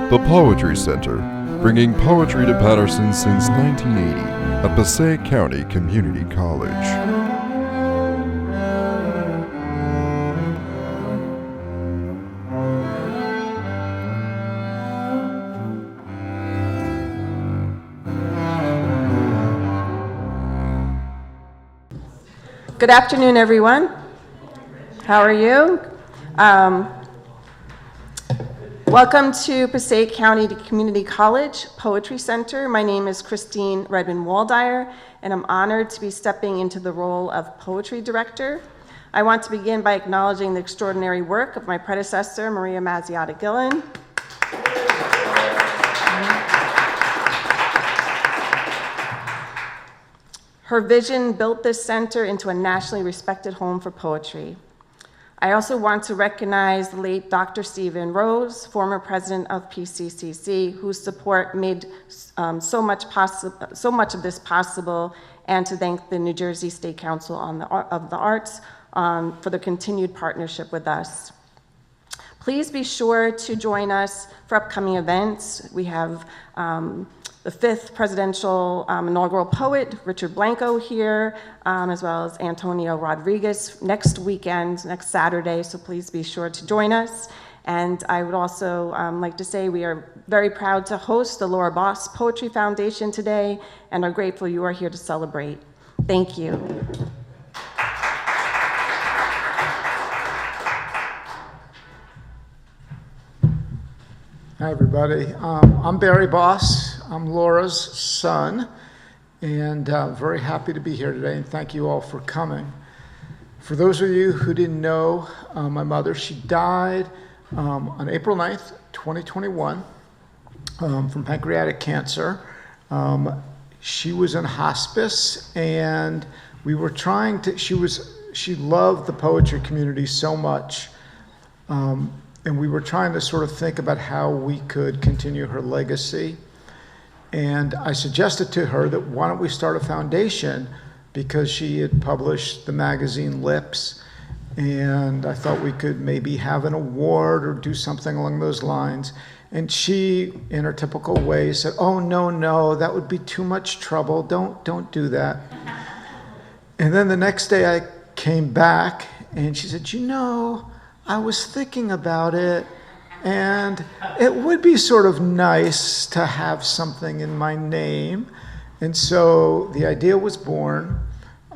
The Poetry Center, bringing poetry to Paterson since 1980 at Passaic County Community College. Good afternoon, everyone. How are you? Welcome to Passaic County Community College Poetry Center. My name is Christine Redmond-Waldeyer, and I'm honored to be stepping into the role of Poetry Director. I want to begin by acknowledging the extraordinary work of my predecessor, Maria Mazziotta-Gillen. Her vision built this center into a nationally respected home for poetry. I also want to recognize the late Dr. Stephen Rose, former president of PCCC, whose support made so much of this possible, and to thank the New Jersey State Council of the Arts for the continued partnership with us. Please be sure to join us for upcoming events. We have the 5th presidential inaugural poet, Richard Blanco, here, as well as Antonio Rodriguez next weekend, next Saturday, so please be sure to join us. And I would also like to say we are very proud to host the Laura Boss Poetry Foundation today and are grateful you are here to celebrate. Thank you. Hi, everybody. I'm Barry Boss. I'm Laura's son, and very happy to be here today, and thank you all for coming. For those of you who didn't know my mother, she died on April 9th, 2021, from pancreatic cancer. She was in hospice, and we were trying to, she loved the poetry community so much, and we were trying to sort of think about how we could continue her legacy. And I suggested to her that why don't we start a foundation, because she had published the magazine Lips, and I thought we could maybe have an award or do something along those lines. And she, in her typical way, said, "Oh, no, that would be too much trouble. Don't do that." And then the next day I came back and she said, I was thinking about it, and it would be sort of nice to have something in my name. And so the idea was born,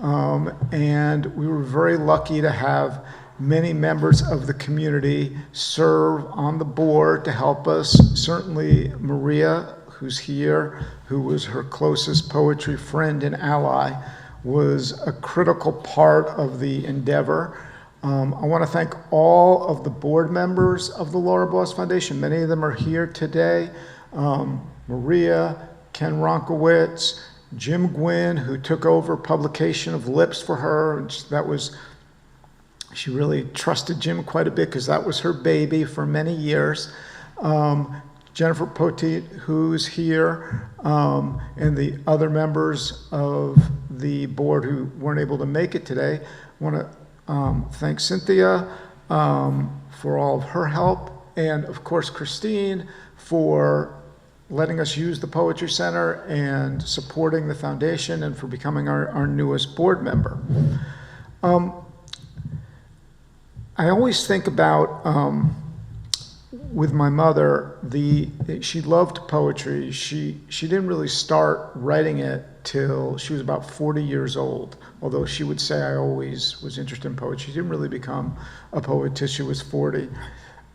and we were very lucky to have many members of the community serve on the board to help us. Certainly Maria, who's here, who was her closest poetry friend and ally, was a critical part of the endeavor. I want to thank all of the board members of the Laura Boss Foundation. Many of them are here today. Maria, Ken Ronkowitz, Jim Gwynn, who took over publication of Lips for her. And she really trusted Jim quite a bit because that was her baby for many years. Jennifer Poteet, who's here, and the other members of the board who weren't able to make it today. I want to thank Cynthia for all of her help, and of course Christine for letting us use the Poetry Center and supporting the foundation, and for becoming our newest board member. I always think about, with my mother, she loved poetry. She didn't really start writing it till she was about 40 years old, although she would say I always was interested in poetry. She didn't really become a poet till she was 40.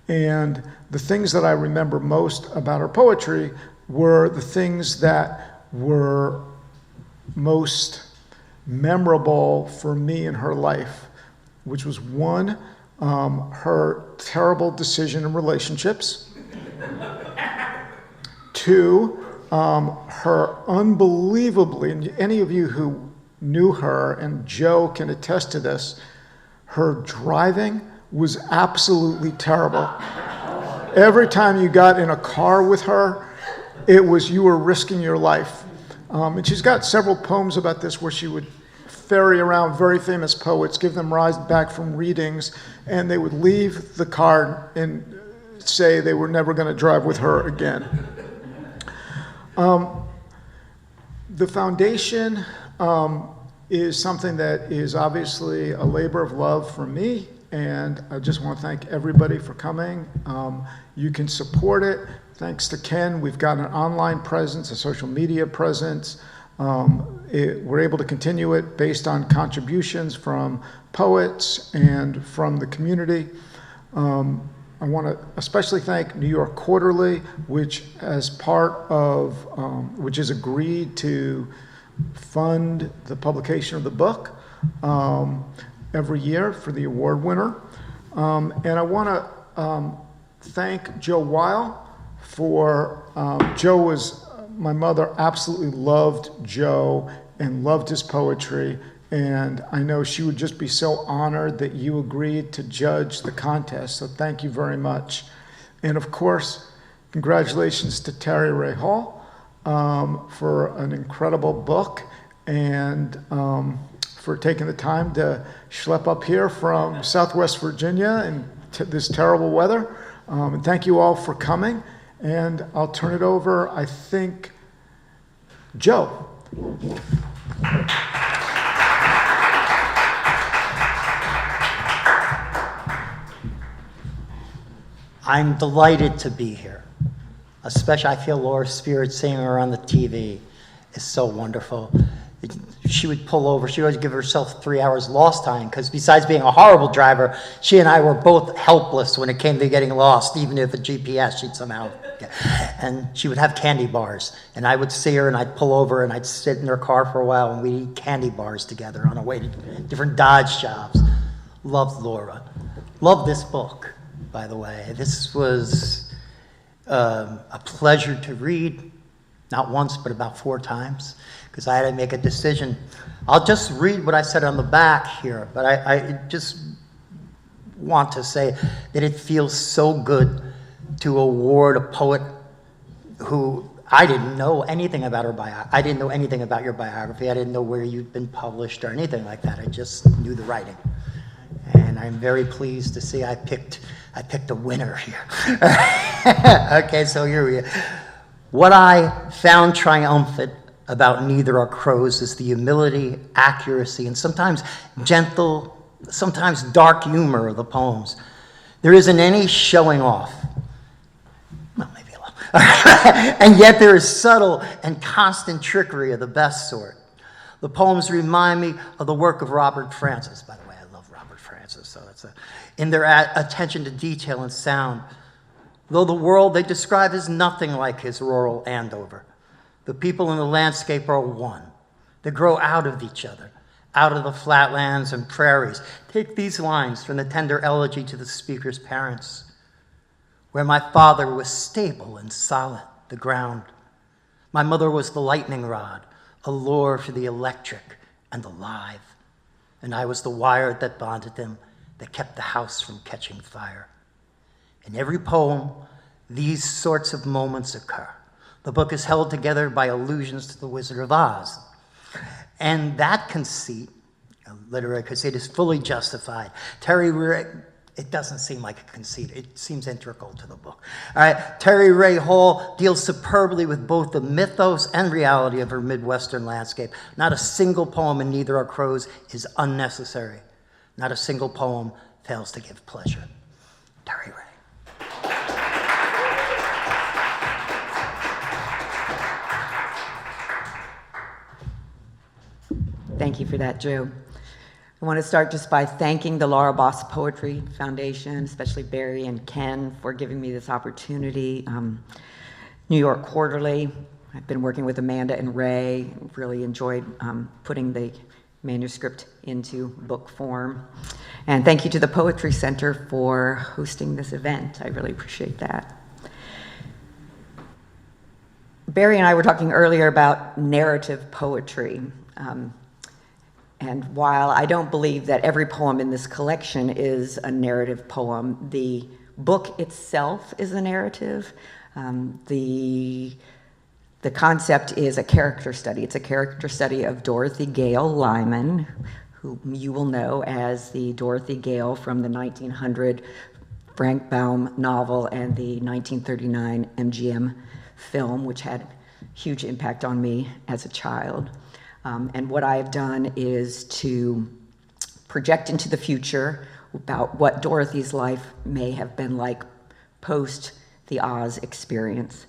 And the things that I remember most about her poetry were the things that were most memorable for me in her life, which was one, her terrible decision in relationships. 2, her unbelievably, and any of you who knew her, and Joe can attest to this, her driving was absolutely terrible. Every time you got in a car with her, it was you were risking your life. And she's got several poems about this where she would ferry around very famous poets, give them rides back from readings, and they would leave the car and say they were never going to drive with her again. The foundation is something that is obviously a labor of love for me, and I just want to thank everybody for coming. You can support it. Thanks to Ken, we've got an online presence, a social media presence. We're able to continue it based on contributions from poets and from the community. I want to especially thank New York Quarterly, which as part of, which has agreed to fund the publication of the book every year for the award winner. And I want to thank Joe Weil for, Joe was, my mother absolutely loved Joe and loved his poetry, and I know she would just be so honored that you agreed to judge the contest, so thank you very much. And of course, congratulations to Terry Rae Hall for an incredible book, and for taking the time to schlep up here from Southwest Virginia in this terrible weather. And thank you all for coming, and I'll turn it over, I think, Joe. I'm delighted to be here. Especially, I feel Laura's spirit seeing her on the TV is so wonderful. She would pull over. She would always give herself 3 hours lost time, because besides being a horrible driver, she and I were both helpless when it came to getting lost, even if a GPS she'd somehow get. And she would have candy bars, and I would see her and I'd pull over and I'd sit in her car for a while and we'd eat candy bars together on our way to different Dodge shops. Loved Laura. Loved this book, by the way. This was a pleasure to read, not once, but about 4 times, because I had to make a decision. I'll just read what I said on the back here, but I just want to say that it feels so good to award a poet who I didn't know anything about her biography. I didn't know anything about your biography. I didn't know where you'd been published or anything like that. I just knew the writing. And I'm very pleased to see I picked a winner here. Okay, so here we are. What I found triumphant about Neither Are Crows is the humility, accuracy, and sometimes gentle, sometimes dark humor of the poems. There isn't any showing off. Well, maybe a little. And yet there is subtle and constant trickery of the best sort. The poems remind me of the work of Robert Francis. By the way, I love Robert Francis, so that's in their attention to detail and sound. Though the world they describe is nothing like his rural Andover. The people in the landscape are one. They grow out of each other, out of the flatlands and prairies. Take these lines from the tender elegy to the speaker's parents. Where my father was stable and solid, the ground. My mother was the lightning rod, a lure for the electric and the live. And I was the wire that bonded them, that kept the house from catching fire. In every poem, these sorts of moments occur. The book is held together by allusions to the Wizard of Oz. And that conceit, a literary conceit, is fully justified. Terry Rae, it doesn't seem like a conceit. It seems integral to the book. All right, Terry Rae Hall deals superbly with both the mythos and reality of her Midwestern landscape. Not a single poem in Neither Are Crows is unnecessary. Not a single poem fails to give pleasure. Terry Rae. Thank you for that, Joe. I want to start just by thanking the Laura Boss Poetry Foundation, especially Barry and Ken, for giving me this opportunity. New York Quarterly, I've been working with Amanda and Ray, really enjoyed putting the manuscript into book form. And thank you to the Poetry Center for hosting this event. I really appreciate that. Barry and I were talking earlier about narrative poetry. And while I don't believe that every poem in this collection is a narrative poem, the book itself is a narrative. The concept is a character study. It's a character study of Dorothy Gale Lyman, who you will know as the Dorothy Gale from the 1900 Frank Baum novel and the 1939 MGM film, which had huge impact on me as a child. And what I have done is to project into the future about what Dorothy's life may have been like post the Oz experience.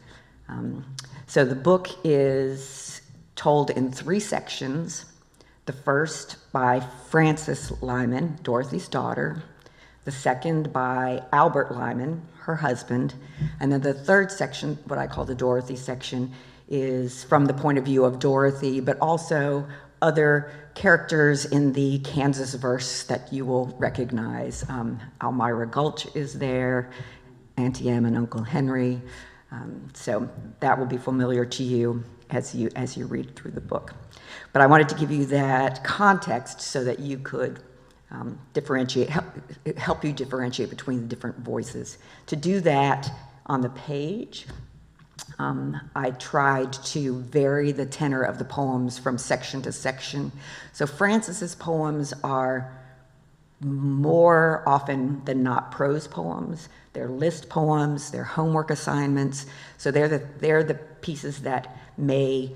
So the book is told in 3 sections. The first by Frances Lyman, Dorothy's daughter. The second by Albert Lyman, her husband. And then the third section, what I call the Dorothy section, is from the point of view of Dorothy, but also other characters in the Kansas verse that you will recognize. Elmira Gulch is there, Auntie Em and Uncle Henry. So that will be familiar to you as you read through the book. But I wanted to give you that context so that you could help you differentiate between the different voices. To do that on the page, I tried to vary the tenor of the poems from section to section. So Frances's poems are more often than not prose poems. They're list poems, they're homework assignments. So they're the pieces that may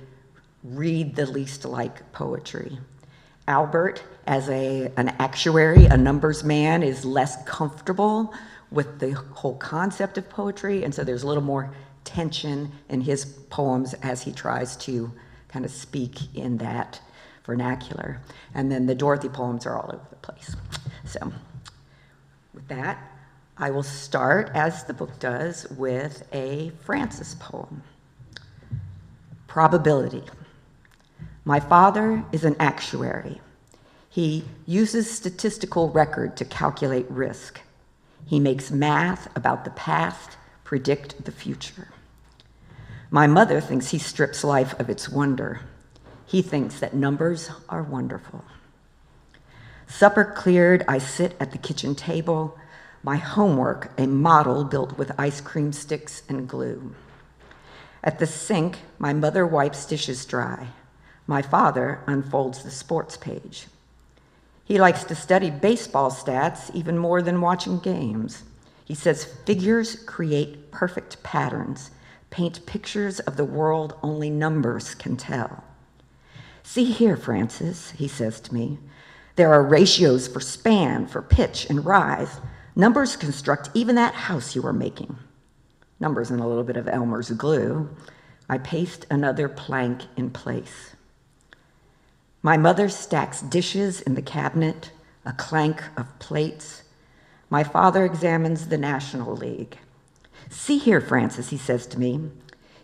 read the least like poetry. Albert, as an actuary, a numbers man, is less comfortable with the whole concept of poetry, and so there's a little more tension in his poems as he tries to kind of speak in that vernacular. And then the Dorothy poems are all over the place. So with that, I will start, as the book does, with a Frances poem. Probability. My father is an actuary. He uses statistical record to calculate risk. He makes math about the past predict the future. My mother thinks he strips life of its wonder. He thinks that numbers are wonderful. Supper cleared, I sit at the kitchen table, my homework a model built with ice cream sticks and glue. At the sink, my mother wipes dishes dry. My father unfolds the sports page. He likes to study baseball stats even more than watching games. He says figures create perfect patterns, paint pictures of the world only numbers can tell. See here, Frances, he says to me. There are ratios for span, for pitch and rise. Numbers construct even that house you are making. Numbers and a little bit of Elmer's glue. I paste another plank in place. My mother stacks dishes in the cabinet, a clank of plates. My father examines the National League. See here, Frances, he says to me.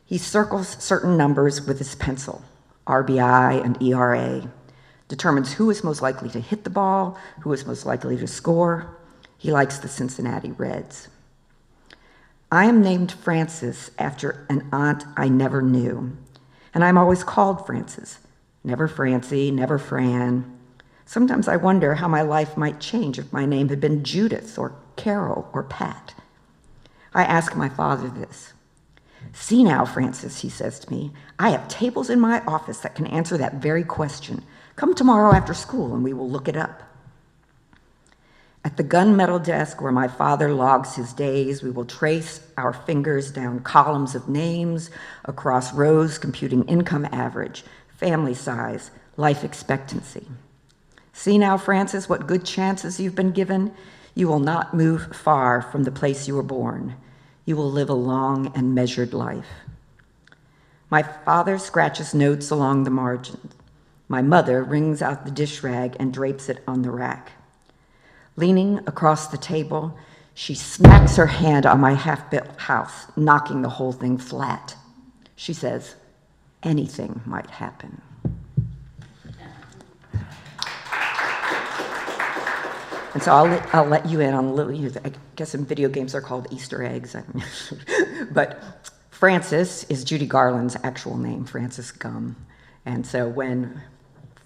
He circles certain numbers with his pencil, RBI and ERA, determines who is most likely to hit the ball, who is most likely to score. He likes the Cincinnati Reds. I am named Frances after an aunt I never knew, and I'm always called Frances. Never Francie, never Fran. Sometimes I wonder how my life might change if my name had been Judith or Carol or Pat. I ask my father this. See now, Frances, he says to me, I have tables in my office that can answer that very question. Come tomorrow after school and we will look it up. At the gunmetal desk where my father logs his days, we will trace our fingers down columns of names, across rows computing income average, family size, life expectancy. See now, Frances, what good chances you've been given. You will not move far from the place you were born. You will live a long and measured life. My father scratches notes along the margins. My mother wrings out the dish rag and drapes it on the rack. Leaning across the table, she smacks her hand on my half-built house, knocking the whole thing flat. She says, anything might happen. And so I'll let you in on a little, I guess in video games they're called Easter eggs. But Frances is Judy Garland's actual name, Frances Gumm. And so when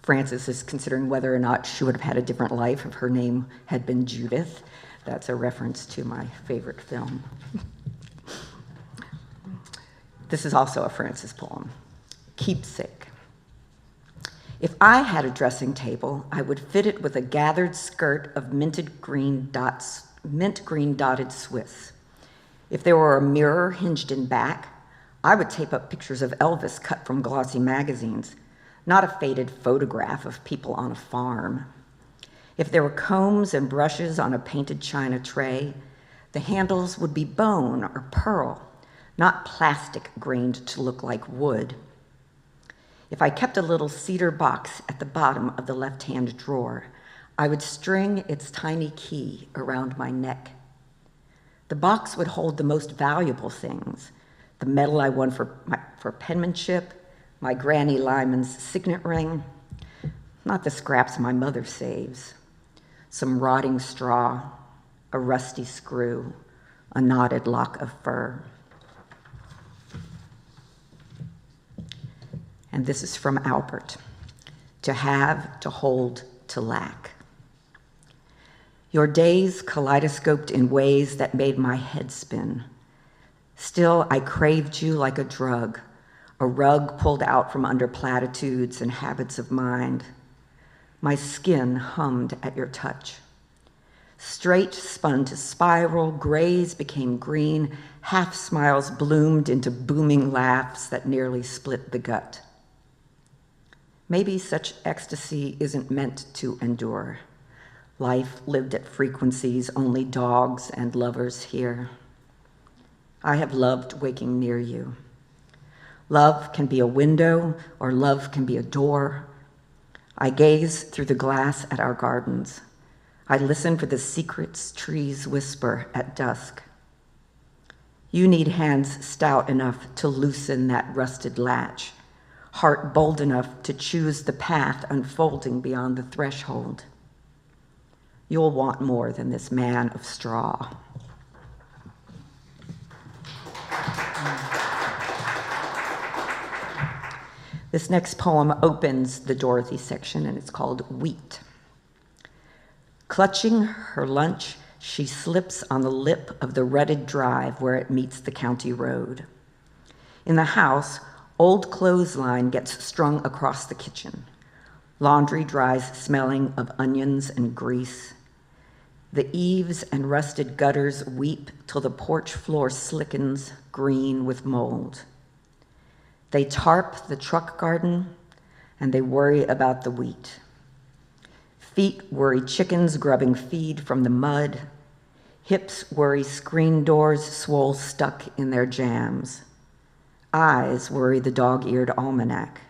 Frances is considering whether or not she would have had a different life if her name had been Judith, that's a reference to my favorite film. This is also a Frances poem, Keepsake. If I had a dressing table, I would fit it with a gathered skirt of minted green dots mint green dotted Swiss. If there were a mirror hinged in back, I would tape up pictures of Elvis cut from glossy magazines, not a faded photograph of people on a farm. If there were combs and brushes on a painted china tray, the handles would be bone or pearl, not plastic grained to look like wood. If I kept a little cedar box at the bottom of the left-hand drawer, I would string its tiny key around my neck. The box would hold the most valuable things: the medal I won for penmanship, my Granny Lyman's signet ring, not the scraps my mother saves, some rotting straw, a rusty screw, a knotted lock of fur. And this is from Albert: to have, to hold, to lack. Your days kaleidoscoped in ways that made my head spin. Still, I craved you like a drug, a rug pulled out from under platitudes and habits of mind. My skin hummed at your touch. Straight spun to spiral, grays became green, half smiles bloomed into booming laughs that nearly split the gut. Maybe such ecstasy isn't meant to endure. Life lived at frequencies only dogs and lovers hear. I have loved waking near you. Love can be a window, or love can be a door. I gaze through the glass at our gardens. I listen for the secrets trees whisper at dusk. You need hands stout enough to loosen that rusted latch, heart bold enough to choose the path unfolding beyond the threshold. You'll want more than this man of straw. This next poem opens the Dorothy section, and it's called Wheat. Clutching her lunch, she slips on the lip of the rutted drive where it meets the county road. In the house, old clothesline gets strung across the kitchen. Laundry dries smelling of onions and grease. The eaves and rusted gutters weep till the porch floor slickens green with mold. They tarp the truck garden, and they worry about the wheat. Feet worry chickens grubbing feed from the mud. Hips worry screen doors swole stuck in their jams. Eyes worry the dog-eared almanac.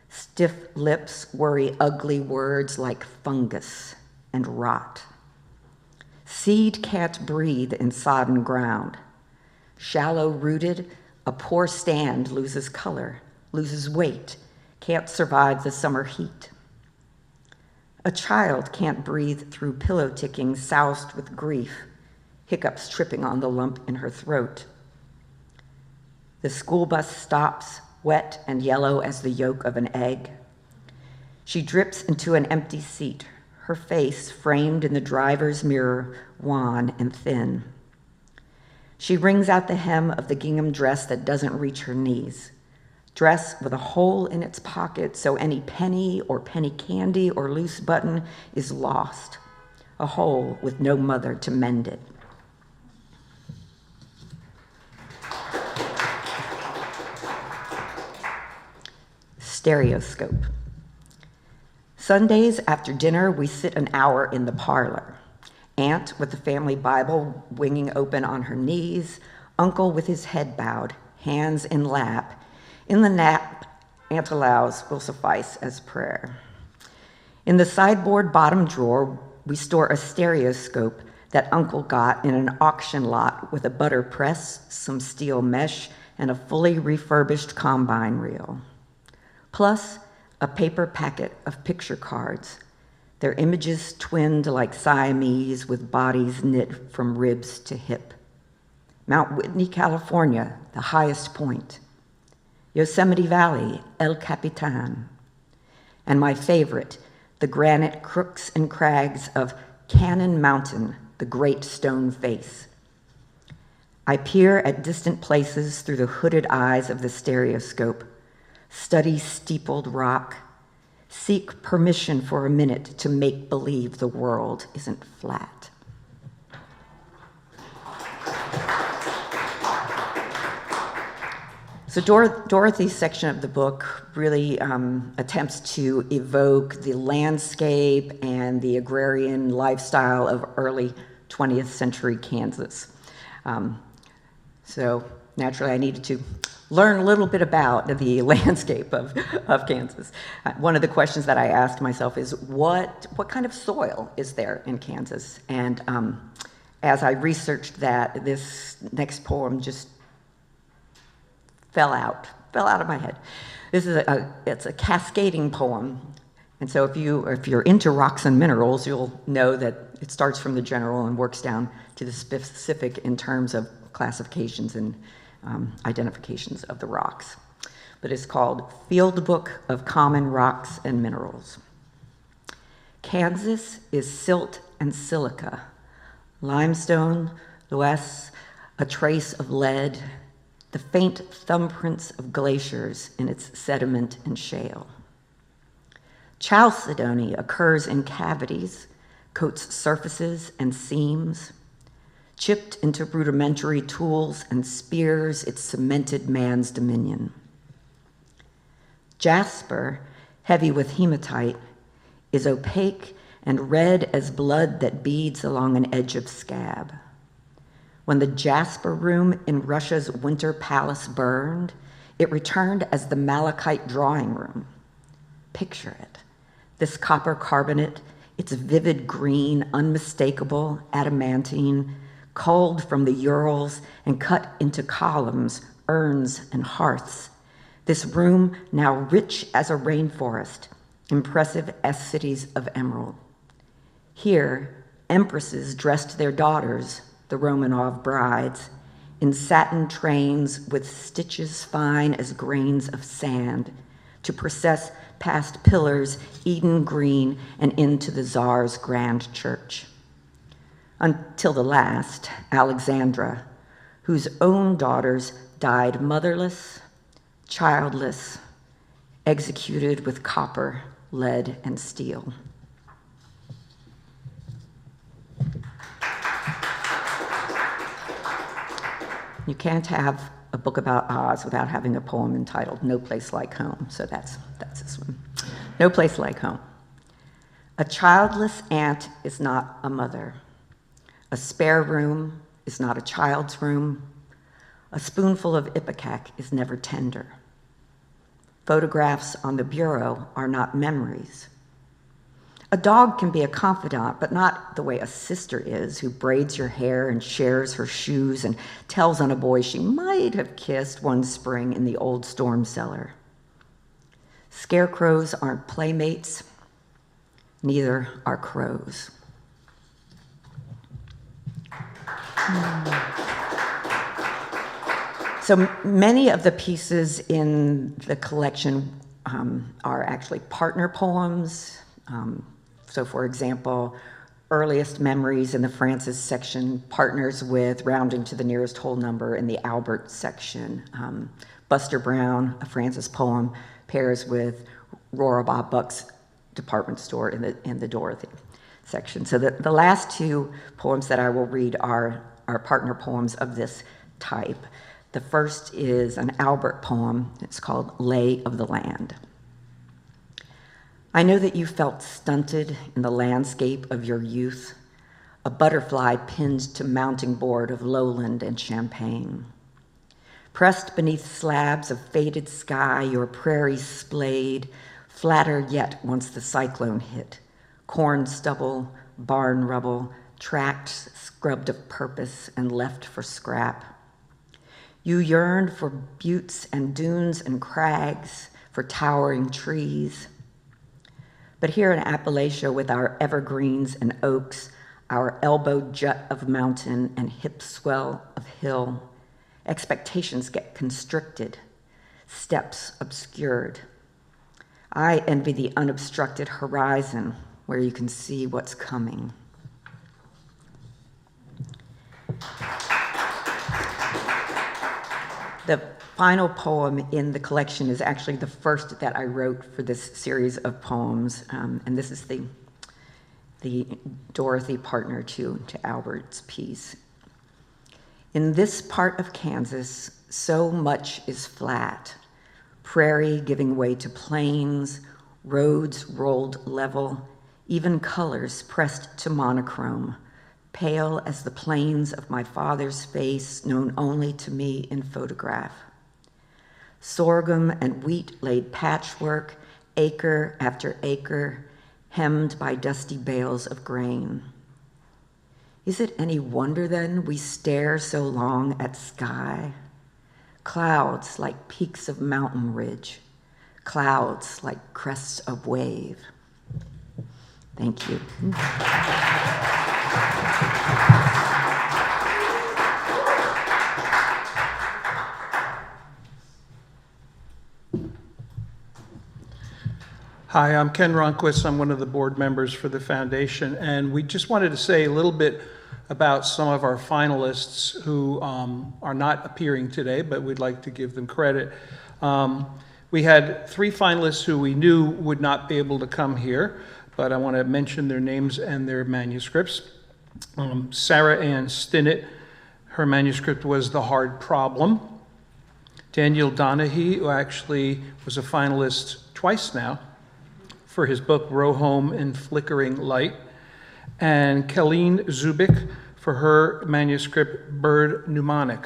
Stiff lips worry ugly words like fungus and rot. Seed can't breathe in sodden ground. Shallow-rooted, a poor stand loses color, loses weight, can't survive the summer heat. A child can't breathe through pillow ticking soused with grief, hiccups tripping on the lump in her throat. The school bus stops, wet and yellow as the yolk of an egg. She drips into an empty seat, her face framed in the driver's mirror, wan and thin. She wrings out the hem of the gingham dress that doesn't reach her knees, dress with a hole in its pocket so any penny or penny candy or loose button is lost, a hole with no mother to mend it. Stereoscope. Sundays after dinner, we sit an hour in the parlor. Aunt with the family Bible winging open on her knees, uncle with his head bowed, hands in lap. In the nap, Aunt allows will suffice as prayer. In the sideboard bottom drawer, we store a stereoscope that uncle got in an auction lot with a butter press, some steel mesh, and a fully refurbished combine reel. Plus, a paper packet of picture cards, their images twinned like Siamese with bodies knit from ribs to hip. Mount Whitney, California, the highest point. Yosemite Valley, El Capitan. And my favorite, the granite crooks and crags of Cannon Mountain, the great stone face. I peer at distant places through the hooded eyes of the stereoscope, study steepled rock, seek permission for a minute to make believe the world isn't flat. So Dorothy's section of the book really attempts to evoke the landscape and the agrarian lifestyle of early 20th century Kansas. So naturally I needed to learn a little bit about the landscape of Kansas. One of the questions that I asked myself is, what kind of soil is there in Kansas? And as I researched that, this next poem just fell out of my head. This is it's a cascading poem. And so if you're into rocks and minerals, you'll know that it starts from the general and works down to the specific in terms of classifications and identifications of the rocks. But it's called Field Book of Common Rocks and Minerals. Kansas is silt and silica, limestone, loess, a trace of lead, the faint thumbprints of glaciers in its sediment and shale. Chalcedony occurs in cavities, coats surfaces and seams. Chipped into rudimentary tools and spears, it cemented man's dominion. Jasper, heavy with hematite, is opaque and red as blood that beads along an edge of scab. When the Jasper room in Russia's Winter Palace burned, it returned as the malachite drawing room. Picture it. This copper carbonate, its vivid green, unmistakable adamantine, culled from the Urals and cut into columns, urns, and hearths. This room now rich as a rainforest, impressive as cities of emerald. Here, empresses dressed their daughters, the Romanov brides, in satin trains with stitches fine as grains of sand, to process past pillars, Eden green, and into the Tsar's grand church. Until the last, Alexandra, whose own daughters died motherless, childless, executed with copper, lead, and steel. You can't have a book about Oz without having a poem entitled No Place Like Home, so that's this one. No Place Like Home. A childless aunt is not a mother. A spare room is not a child's room. A spoonful of ipecac is never tender. Photographs on the bureau are not memories. A dog can be a confidant, but not the way a sister is, who braids your hair and shares her shoes and tells on a boy she might have kissed one spring in the old storm cellar. Scarecrows aren't playmates, neither are crows. So many of the pieces in the collection are actually partner poems. So for example, earliest memories in the Francis section partners with rounding to the nearest whole number in the Albert section. Buster Brown, a Francis poem, pairs with Rora Bob Buck's department store in the Dorothy section. So the last two poems that I will read are partner poems of this type. The first is an Albert poem. It's called Lay of the Land. I know that you felt stunted in the landscape of your youth, a butterfly pinned to mounting board of lowland and champagne. Pressed beneath slabs of faded sky, your prairies splayed, flatter yet once the cyclone hit. Corn stubble, barn rubble, tracked, scrubbed of purpose, and left for scrap. You yearned for buttes and dunes and crags, for towering trees. But here in Appalachia, with our evergreens and oaks, our elbow jut of mountain and hip swell of hill, expectations get constricted, steps obscured. I envy the unobstructed horizon where you can see what's coming. The final poem in the collection is actually the first that I wrote for this series of poems, and this is the Dorothy partner to Albert's piece. In this part of Kansas, So much is flat. Prairie giving way to plains, roads rolled level, even colors pressed to monochrome, pale as the plains of my father's face known only to me in photograph. Sorghum and wheat laid patchwork, acre after acre, hemmed by dusty bales of grain. Is it any wonder then we stare so long at sky? Clouds like peaks of mountain ridge, clouds like crests of wave. Thank you. Hi, I'm Ken Ronquist. I'm one of the board members for the foundation, and we just wanted to say a little bit about some of our finalists who are not appearing today, but we'd like to give them credit. We had 3 finalists who we knew would not be able to come here, but I want to mention their names and their manuscripts. Sarah Ann Stinnett, her manuscript was The Hard Problem. Daniel Donahue, who actually was a finalist twice now for his book Row Home in Flickering Light, and Colleen Zubik for her manuscript Bird Mnemonic.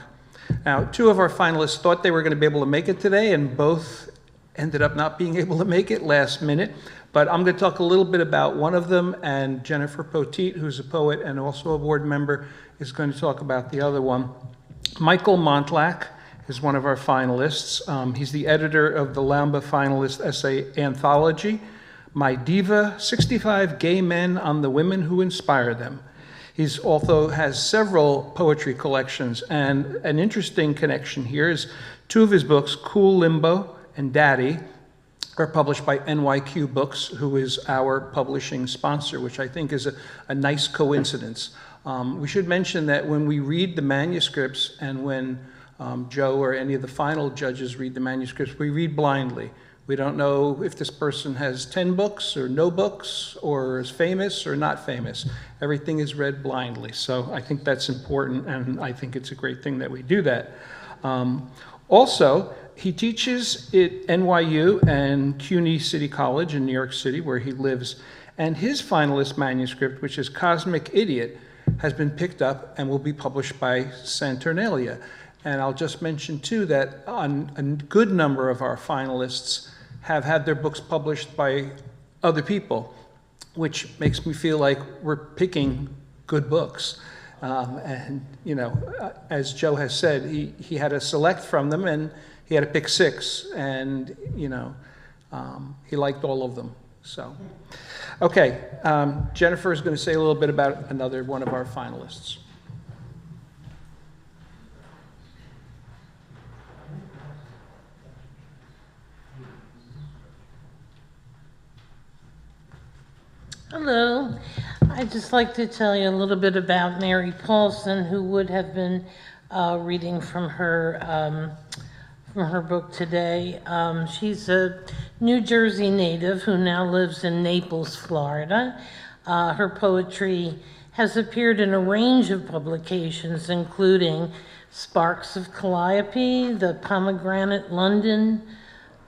Now, 2 of our finalists thought they were going to be able to make it today, and both ended up not being able to make it last minute. But I'm going to talk a little bit about one of them, and Jennifer Poteet, who's a poet and also a board member, is going to talk about the other one. Michael Montlack is one of our finalists. He's the editor of the Lamba Finalist Essay Anthology, My Diva, 65 Gay Men on the Women Who Inspire Them. He's also has several poetry collections, and an interesting connection here is 2 of his books, Cool Limbo and Daddy, are published by NYQ Books, who is our publishing sponsor, which I think is a nice coincidence. We should mention that when we read the manuscripts and when Joe or any of the final judges read the manuscripts, we read blindly. We don't know if this person has 10 books or no books or is famous or not famous. Everything is read blindly. So I think that's important, and I think it's a great thing that we do that. Also, he teaches at NYU and CUNY City College in New York City, where he lives, and his finalist manuscript, which is Cosmic Idiot, has been picked up and will be published by Saturnalia. And I'll just mention, too, that a good number of our finalists have had their books published by other people, which makes me feel like we're picking good books. And, you know, as Joe has said, he had to select from them, and he had to pick 6, and, you know, he liked all of them. So, okay, Jennifer is going to say a little bit about another one of our finalists. Hello. I'd just like to tell you a little bit about Mary Paulson, who would have been reading from her book today. She's a New Jersey native who now lives in Naples, Florida. Her poetry has appeared in a range of publications, including Sparks of Calliope, The Pomegranate London,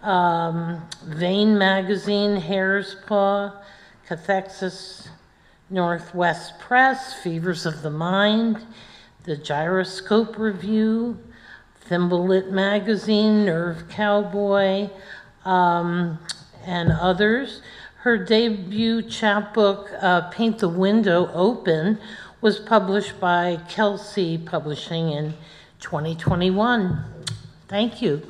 Vane Magazine, Hare's Paw, Cathexis Northwest Press, Fevers of the Mind, the Gyroscope Review, Thimblelit Magazine, Nerve Cowboy, and others. Her debut chapbook, Paint the Window Open, was published by Kelsey Publishing in 2021. Thank you.